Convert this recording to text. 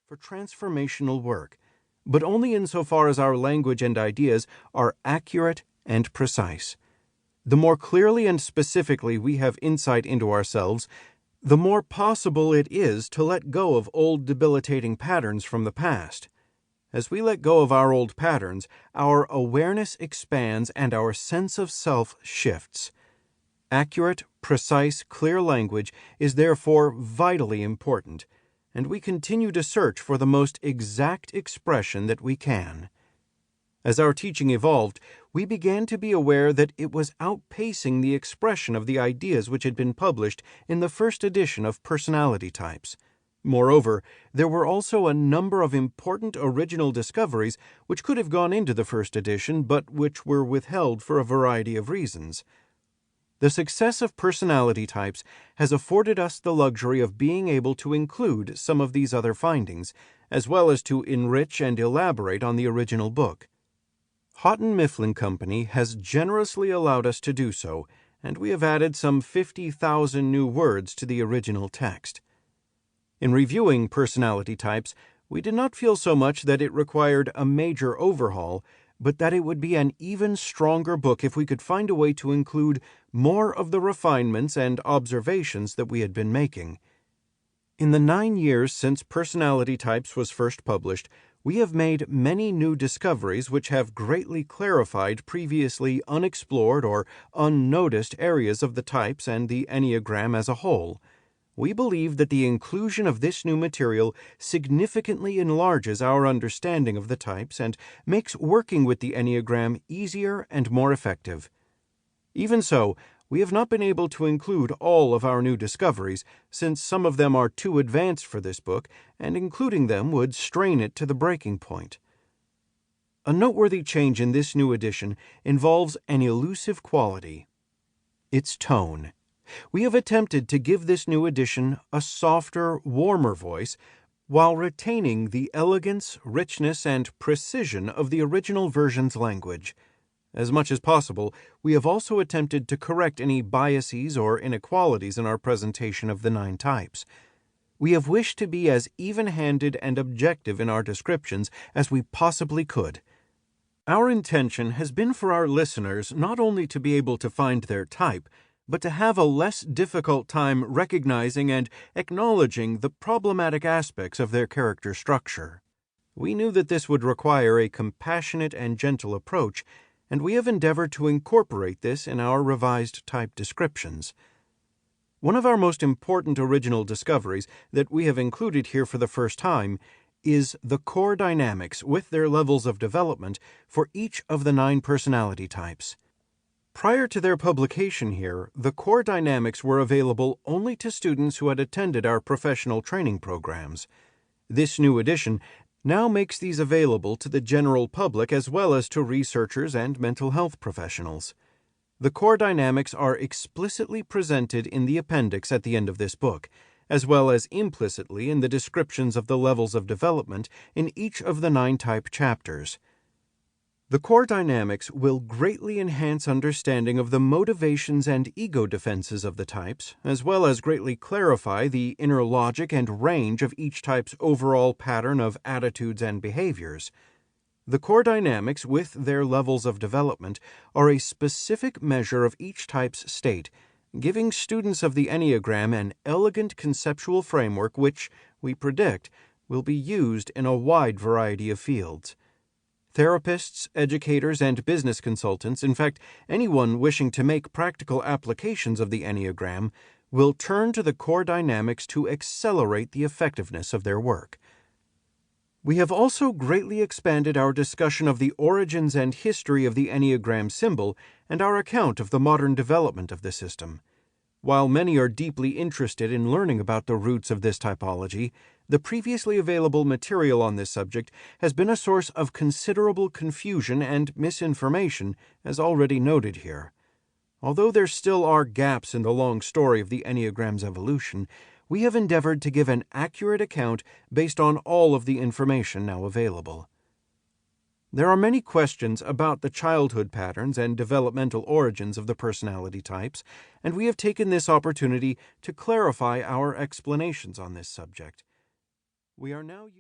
for transformational work, but only insofar as our language and ideas are accurate and precise. The more clearly and specifically we have insight into ourselves, the more possible it is to let go of old debilitating patterns from the past. As we let go of our old patterns, our awareness expands and our sense of self shifts. Accurate, precise, clear language is therefore vitally important, and we continue to search for the most exact expression that we can. As our teaching evolved, we began to be aware that it was outpacing the expression of the ideas which had been published in the first edition of Personality Types. Moreover, there were also a number of important original discoveries which could have gone into the first edition, but which were withheld for a variety of reasons. The success of Personality Types has afforded us the luxury of being able to include some of these other findings, as well as to enrich and elaborate on the original book. Houghton Mifflin Company has generously allowed us to do so, and we have added some 50,000 new words to the original text. In reviewing Personality Types, we did not feel so much that it required a major overhaul, but that it would be an even stronger book if we could find a way to include more of the refinements and observations that we had been making. In the 9 years since Personality Types was first published, we have made many new discoveries which have greatly clarified previously unexplored or unnoticed areas of the types and the Enneagram as a whole. We believe that the inclusion of this new material significantly enlarges our understanding of the types and makes working with the Enneagram easier and more effective. Even so, we have not been able to include all of our new discoveries, since some of them are too advanced for this book, and including them would strain it to the breaking point. A noteworthy change in this new edition involves an elusive quality: its tone. We have attempted to give this new edition a softer, warmer voice, while retaining the elegance, richness, and precision of the original version's language. As much as possible, we have also attempted to correct any biases or inequalities in our presentation of the 9 types. We have wished to be as even-handed and objective in our descriptions as we possibly could. Our intention has been for our listeners not only to be able to find their type, but to have a less difficult time recognizing and acknowledging the problematic aspects of their character structure. We knew that this would require a compassionate and gentle approach, and we have endeavored to incorporate this in our revised type descriptions. One of our most important original discoveries that we have included here for the first time is the core dynamics with their levels of development for each of the 9 personality types. Prior to their publication here, the core dynamics were available only to students who had attended our professional training programs. This new edition now makes these available to the general public as well as to researchers and mental health professionals. The core dynamics are explicitly presented in the appendix at the end of this book, as well as implicitly in the descriptions of the levels of development in each of the 9 type chapters. The core dynamics will greatly enhance understanding of the motivations and ego defenses of the types, as well as greatly clarify the inner logic and range of each type's overall pattern of attitudes and behaviors. The core dynamics, with their levels of development, are a specific measure of each type's state, giving students of the Enneagram an elegant conceptual framework which, we predict, will be used in a wide variety of fields. Therapists, educators, and business consultants, in fact, anyone wishing to make practical applications of the Enneagram, will turn to the core dynamics to accelerate the effectiveness of their work. We have also greatly expanded our discussion of the origins and history of the Enneagram symbol and our account of the modern development of the system. While many are deeply interested in learning about the roots of this typology, the previously available material on this subject has been a source of considerable confusion and misinformation, as already noted here. Although there still are gaps in the long story of the Enneagram's evolution, we have endeavored to give an accurate account based on all of the information now available. There are many questions about the childhood patterns and developmental origins of the personality types, and we have taken this opportunity to clarify our explanations on this subject. We are now using